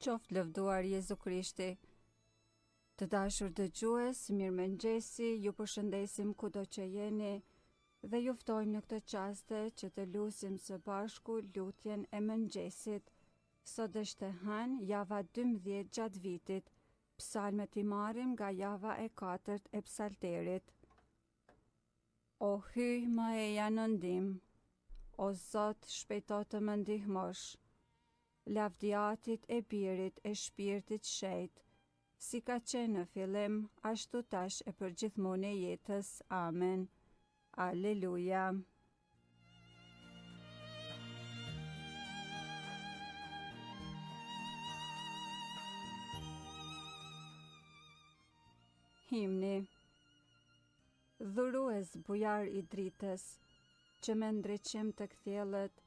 Qoftë lëvduar Jezu Krishti. Të dashur dëgjues, mirëmëngjesi, ju përshëndesim kudo që jeni dhe ju ftojmë në këtë çaste që të lutim së bashku lutjen e mëngjesit. Sot është hënë java 12 gjatë vitit. Psalmet i marrim nga java e 4 e psalterit. O hyj më eja në ndim, o Zot shpejto të më ndihmosh. Lavdiatit e birit e shpirtit shejt, si ka qenë në fillim, ashtu tash e përgjithmonë e jetës. Amen. Aleluja. Himni. Dhurues bujar i dritës, që me ndreqim të kthjellët,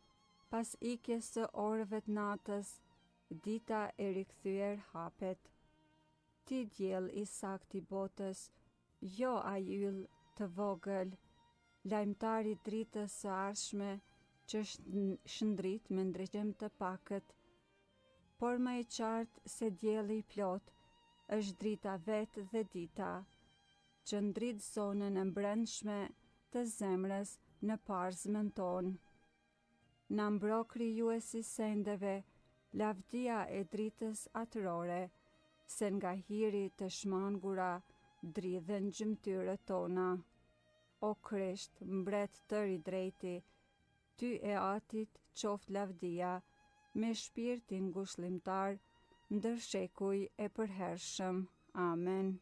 pas ikjes së orëve të natës, dita e rikthyer hapet. Ti diell i saktë i botës, jo ajyll të vogël, lajmtar i dritës së ardhshme, që shndrit me ndreqim të pakët, por më i qartë se dielli i plot, është drita vetë dhe dita, që ndrit zonën e brendshme të zemrës në parzmën tonë. Na mbro krijuesi sendeve, lavdia e dritës atërore, se nga hiri të shmangura dridhen gjymtyrët tona. O Krisht, mbret tër i drejti, ty e atit qoft lavdia, me shpirtin ngushëllimtar, ndër shekuj e përhershëm. Amen.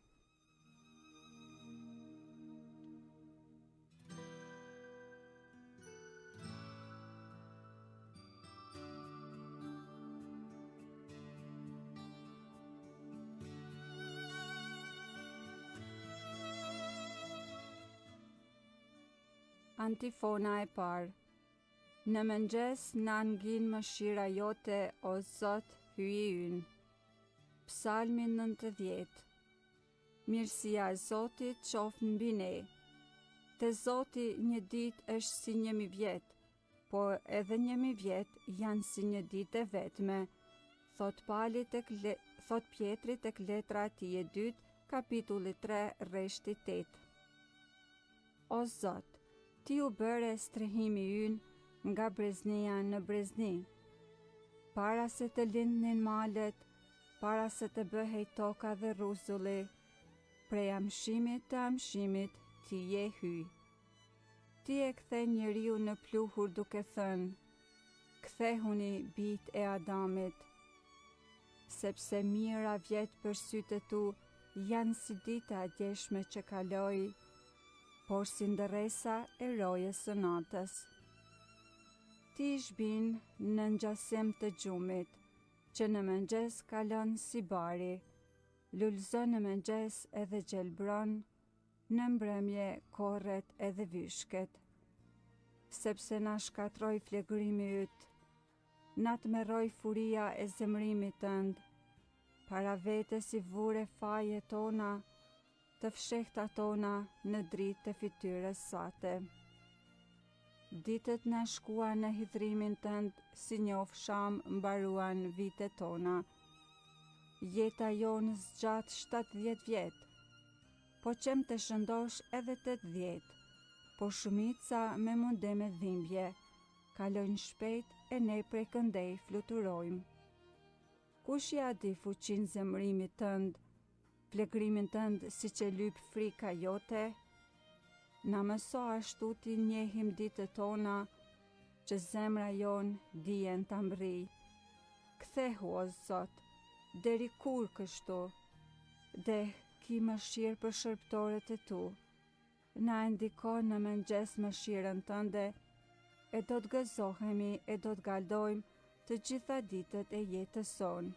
Antifona e parë. Në mëngjes na ngin mëshira jote, o Zot, hyji ynë. Psalmi 90. Mirësia e Zotit qoftë mbi ne. Te Zoti një ditë është si 1000 vjet, po edhe 1000 vjet janë si një ditë e vetme. Thot Pjetri tek letra e tij e dytë, kapitulli 3, rreshti 8. O Zot, ti u bëre strehimi ynë nga breznia në brezni. Para se të lindnin malet, para se të bëhej toka dhe rruzulli, prej amshimit të amshimit ti je hyj. Ti e kthe njeriu në pluhur duke thënë, kthehuni bijtë e Adamit, sepse mira vjet për sytë tu janë si dita e djeshme që kaloi, por si ndërresa e rojës së natës. Ti shbin në ngjasim të gjumit, që në mëngjes kalon si bari, lulëzon në mëngjes edhe gjelbron, në mbrëmje korret edhe vyshket. Sepse na shkatroi flegrimi yt, na të merroi furia e zemrimit tënd, para vete si vure faje tona, të fshehta tona në dritë të fytyrës sate. Ditët na shkuan në hidhrimin tënd, si një ofsham mbaruan vitet tona. Jeta jonë zgjat 70 vjet, po qem të shëndosh edhe 80, po shumica me mundeme dhimbje, kalojnë shpejt e ne prej këndej fluturojmë. Kush ja di fuqinë zemrimit tënd, flegrimin tënd si që lyp frika jote? Na mëso ashtu ti njehim ditët tona, që zemra jon dijen ta mbrij. Kthehu o Zot, deri kur kështu? Ki mëshirë për shërptorët e tu. Na ndiko në mëngjes mëshirën tënde, e do të gëzohemi e do të galdojmë të gjitha ditët e jetës sonë.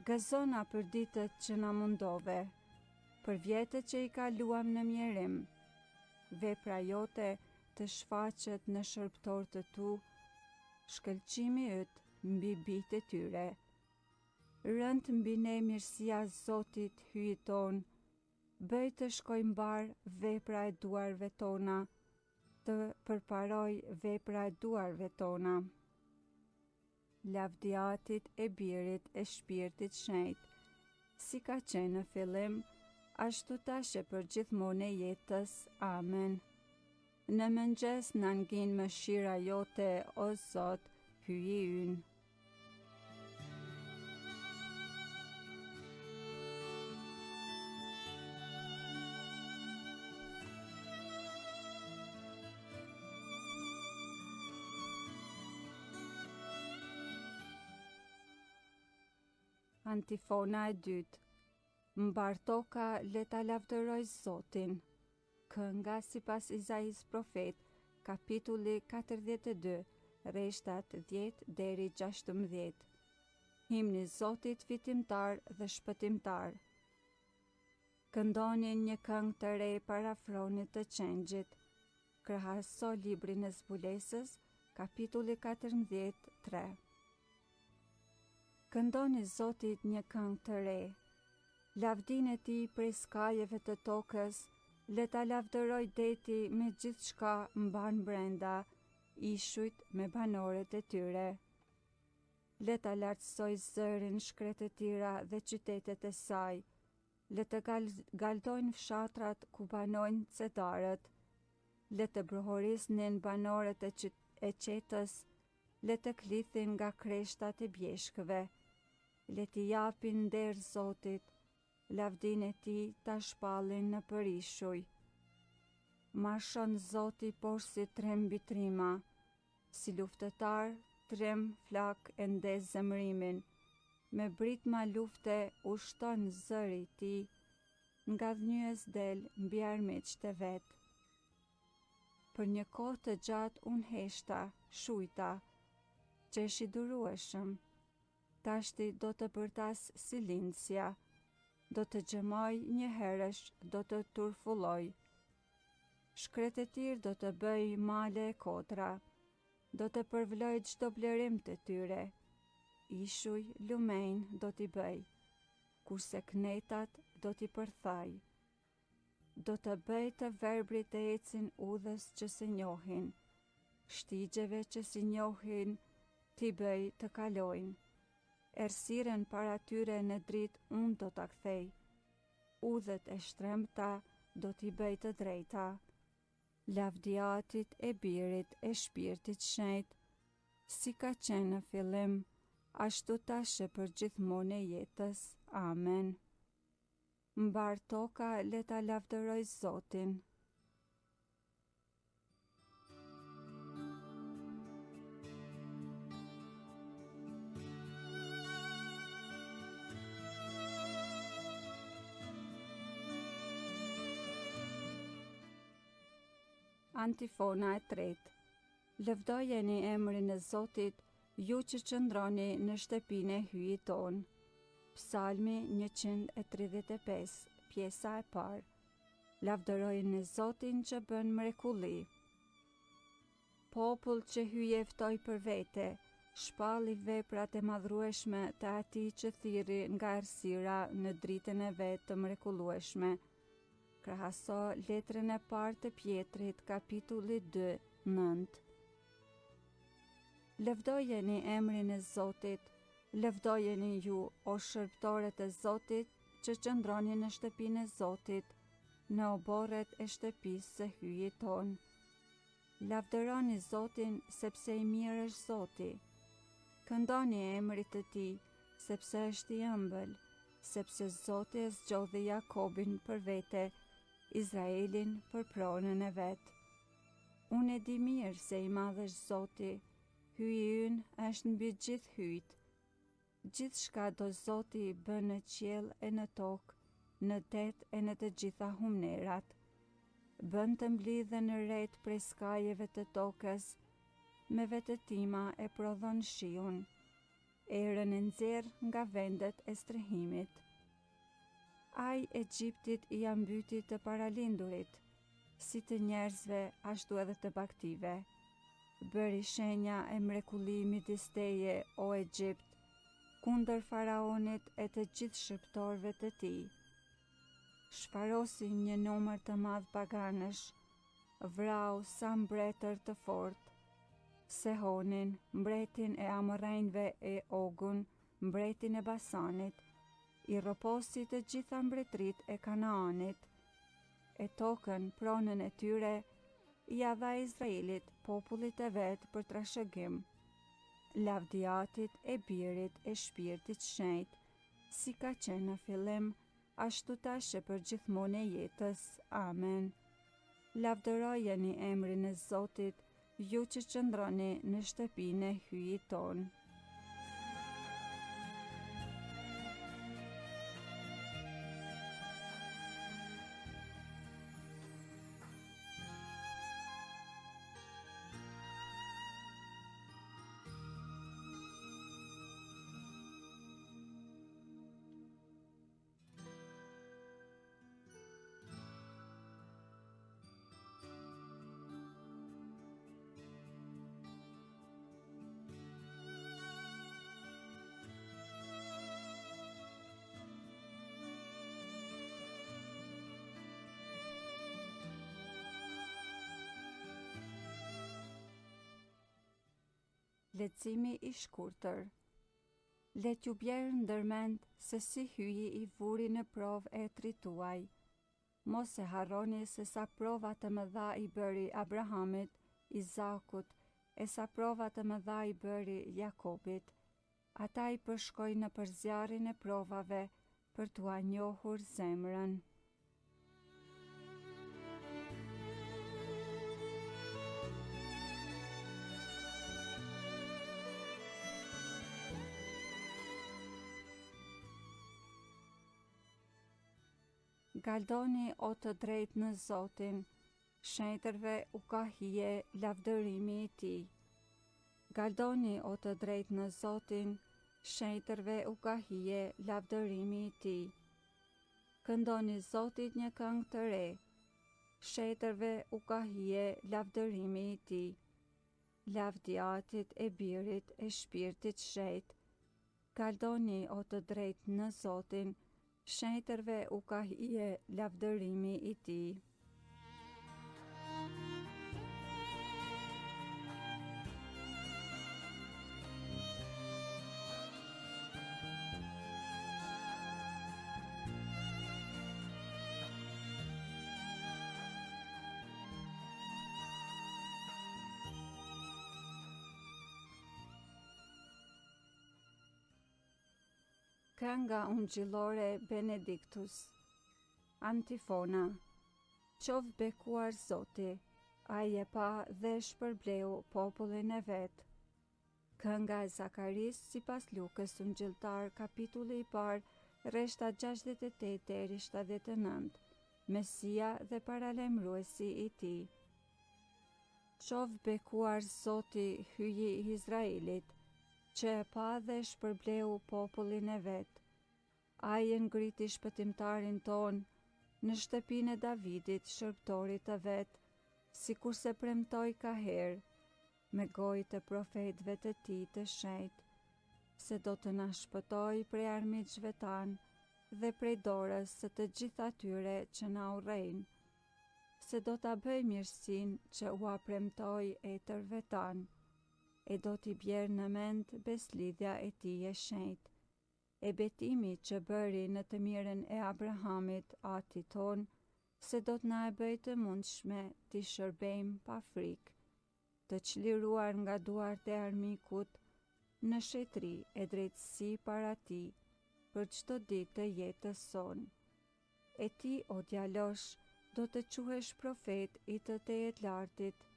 Gëzona për ditët që na mundove, për vjetët që i kaluam në mjerim. Vepra jote të shfaqet në shërptor të tu, shkëlqimi yt mbi bijtë e tyre. Rënd mbi ne mirësia Zotit hyj ton, bëj të shkoj mbar vepra e duarve tona, të përparoj vepra e duarve tona. lavdiatit e Birit e Shpirtit Shenjtë, si ka qenë në fillim, ashtu tash e për gjithmonë e jetës. Amen. Në mëngjes na ngin mëshira jote, o Zot, hyji ynë. Antifona e dytë. Mbartoka le ta lavdëroj Zotin. Kënga sipas Izais profet, kapitulli 42, rreshtat 10 deri 16. Himni Zotit fitimtar dhe shpëtimtar. Këndonin një këngë të re para fronit të qengjit. Krahaso librin e zbulesës, kapitulli 14, 3. Këndoni Zotit një këngë të re. Lavdin e tij prej skajeve të tokës, le ta lavdëroj deti me gjithçka mban brenda, ishujt me banorët e tyre. Le ta lartësoj zërin shkretë e tira dhe qytetet e saj, le të galdojnë fshatrat ku banojnë cedarët, le të brohorisnin banorët e qetës, le të klithin nga kreshtat e bjeshkëve, le t'i japin nder Zotit, lavdin e tij ta shpallin në përishuj. Marshon Zoti poshtë si trem mbi trima, si luftëtar trem flak e ndez zemrimin, me britma lufte ushton zëri i tij, nga dhnyes del mbi armiqtë e vet. Për një kohë të gjatë unë heshta, shujta, qesh i durueshëm, tashti do të bërtas si lindsja, do të gjemoj një herësh, do të turfulloj. Shkretë e tir do të bëj male e kotra, do të përvloj çdo blerim të tyre, ishuj lumejnë do t'i bëj, kurse knetat do t'i përthaj. Do të bëj të verbrit e ecin udhës që se njohin, shtigjeve që si njohin t'i bëj të kalojnë. Ersiren para tyre në dritë unë do t'a kthej, udhët e shtremta do t'i bëj të drejta. Lavdiatit e Birit e Shpirtit Shenjtë, si ka qenë në fillim, ashtu tash e për gjithmonë e jetës. Amen. Mbar toka le ta lavdëroj Zotin. Antifona e tretë. Lëvdojeni emrin e Zotit, ju që qëndroni në shtëpinë e hyjit ton. Psalmi 135, pjesa e parë. Lavdërojeni Zotin që bën mrekulli. Popull që hyje ftoi për vete, shpalli veprat e madhrueshme të atij që thirri nga errësira në dritën e vet të mrekullueshme. Krahaso letrën e parë të Pjetrit, kapitulli 2, 9. Lëvdojeni emrin e Zotit, lëvdojeni ju, o shërbëtorët e Zotit, që qëndroni në shtëpinë e Zotit, në oborret e shtëpisë së hyjit ton. Lavdëroni Zotin, sepse i mirë është Zoti. Këndoni emrit të tij, sepse është i ëmbël, sepse Zoti e zgjodhi Jakobin për vete, Izraelin për pronën e vet. Unë e di mirë se i madh është Zoti, hyji ynë është mbi gjithë hyjt. Gjithçka do Zoti i bën në qiell e në tokë, në det e në të gjitha humnerat. Bën të mblidhen në ret prej skajeve të tokës, me vetëtima e prodhon shiun, erën e nxjerr nga vendet e strehimit. Ai Egjiptit i ambyti të paralindurit, si të njerëzve ashtu edhe të baktive. Bëri shenja e mrekulli midis teje, o Egjipt, kundër faraonit e të gjithë shërbëtorëve të tij. Shfarosi një numër të madh paganësh, vrau sa mbretër të fortë, Sehonin, mbretin e Amorrejnve e Ogun, mbretin e Basanit, i roposi të gjitha mbretrit e Kanaanit, e tokën pronën e tyre, ja dha Izraelit, popullit e vetë për trashëgim, lavdiatit e birit e shpirtit shenjt, si ka qenë në fillim, ashtu tash e për gjithmonë e jetës. Amen. Lavdërojeni emrin e Zotit, ju që qëndroni në shtëpinë e hyjit ton. Leximi i shkurtër. Let ju bjerë ndërmend se si hyi i vuri në provë e trituaj. Mos e harroni se sa prova të mëdha i bëri Abrahamit, Izakut, e sa prova të mëdha i bëri Jakobit. Ata i përshkoj në përzjarrin e provave për t'ua njohur zemrën. Galdoni o të drejtë në Zotin, shenjtërve u ka hije lavdërimi i tij. Galdoni o të drejtë në Zotin, shenjtërve u ka hije lavdërimi i tij. Këndoni Zotit një këngë të re, shenjtërve u ka hije lavdërimi i tij. Lavdiatit e birit e shpirtit shenjt, galdoni o të drejtë në Zotin, shenjtërve u ka hije lavdërimi i tij. Kënga ungjillore Benediktus. Antifona. Qoftë bekuar Zoti, ai e pa dhe shpërbleu popullin e vet. Kënga e Zakaris sipas Lukës ungjilltar, kapitulli i parë, rreshta 68 deri 79. Mesia dhe paralajmëruesi i tij. Qoftë bekuar Zoti, hyji i Izraelit, që e pa dhe shpërbleu popullin e vet. Ai e ngriti shpëtimtarin ton në shtëpinë e Davidit, shërbëtorit të vet, sikur se premtoi ka herë, me gojë të profetëve të tij të shenjtë, se do të na shpëtoi prej armiqve tan dhe prej dorës së të gjithë atyre që na urrejnë, se do ta bëj mirësinë që ua premtoi etërve tan, e do t'i bjerë në mend beslidhja e tij e shenjtë, e betimi që bëri në të mirën e Abrahamit, atit ton, se do t'na e bëj të mundshme t'i shërbejmë pa frikë, të çliruar nga duart e armikut, në shetri e drejtësi para tij, për çdo ditë të jetës sonë. E ti, o djalosh, do të quhesh profet i të Tejetlartit,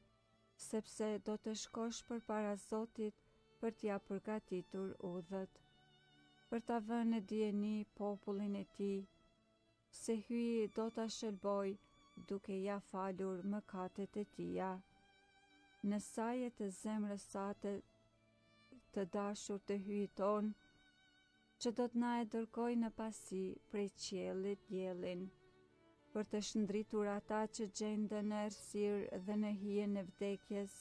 sepse do të shkosh përpara Zotit për t'ia përgatitur udhët, për ta vënë në dijeni popullin e tij, se hyi do ta shëlboj duke ja falur mëkatet e tija. Në saje të zemrës sate të dashur të hyjit ton, që do t'na e dërgoj në pasi prej qiellit diellin, për të shndritur ata që gjenden në errësirë dhe në hijen e vdekjes,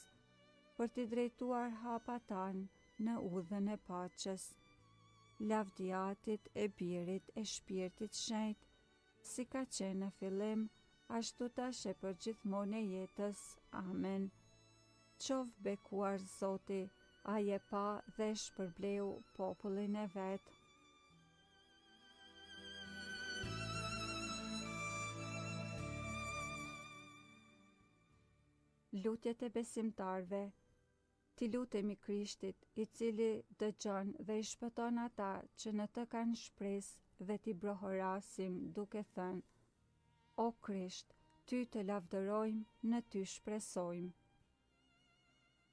për t'i drejtuar hapat tanë në udhën e paqes. Lavdiatit e birit e shpirtit shenjtë, si ka qenë në fillim, ashtu tash e për gjithmonë e jetës. Amen. Qof bekuar Zoti, ai e pa dhe shpërbleu popullin e vet. Lutjet e besimtarve. Ti lutemi Krishtit, i cili dëgjon dhe i shpëton ata që në të kanë shpresë dhe ti brohorasim duke thënë: O Krisht, ty të lavdërojmë, në ty shpresojmë.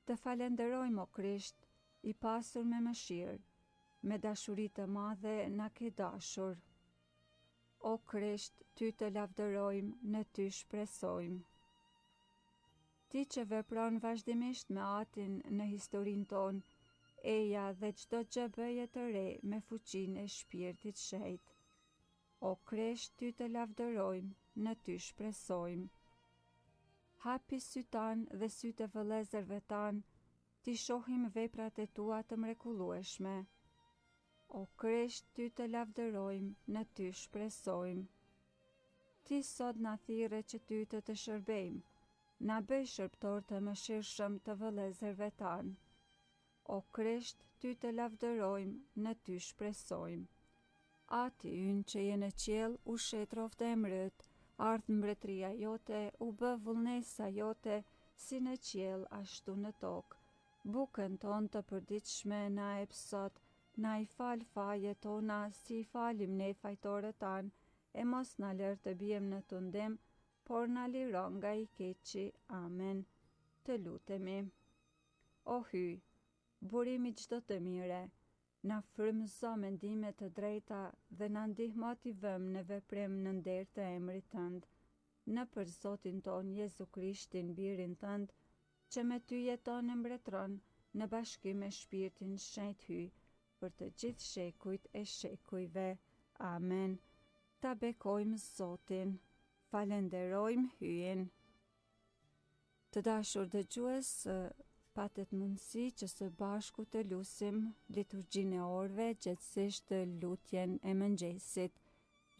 Të falenderojmë, o Krisht, i pasur me mëshirë, me dashuri të madhe na ke dashur. O Krisht, ty të lavdërojmë, në ty shpresojmë. Ti që vepron vazhdimisht me atin në historinë tonë, eja dhe çdo gjë bëje të re me fuqinë e shpirtit shejt. O Krisht, ty të lavdërojmë, në ty shpresojmë. Hapi sytë tanë dhe sytë e vëllezërve tanë, ti shohim veprat e tua të mrekullueshme. O Krisht, ty të lavdërojmë, në ty shpresojmë. Ti sot na thirrë që ty të shërbejmë, na bëj shërbëtor të mëshirshëm të vëllezërve tanë. O Krisht, ty të lavdërojmë, në ty shpresojmë. Ati ynë që je në qiell, u shet rroftë e mrët, ardh mbretëria jote, u bë vullnesa jote, si në qiell ashtu në tokë. Bukën tonë të përditshme na jep sot, na i fal fajet tona si i falim ne fajtorët tanë, e mos na lër të bijem në tundim, por na liron nga i keqi. Amen. Të lutemi. O hyj, burimi çdo të mire, na frymëzo mendime të drejta dhe na ndihmo t'i vëmë në veprim në nder të emrit tënd. Në për Zotin ton Jezu Krishtin, birin tënd, që me ty jeton e mbretëron në bashkim me Shpirtin Shenjt hyj, për të gjithë shekujt e shekujve. Amen. Ta bekojmë Zotin. Falenderojmë hyjen. Të dashur dëgjues, patet mundësi që së bashku të lusim liturgjinë e orëve, gjithsesht lutjen e mëngjesit.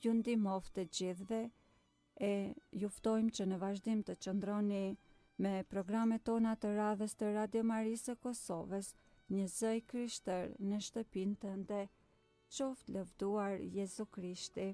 Ju ndihmoft të gjithëve e ju ftojmë që në vazhdim të qëndroni me programet tona të radhës të Radio Marisë së Kosovës, një zë i Krishtër në shtëpinë tënde. Qoftë lëvduar Jezu Krishti.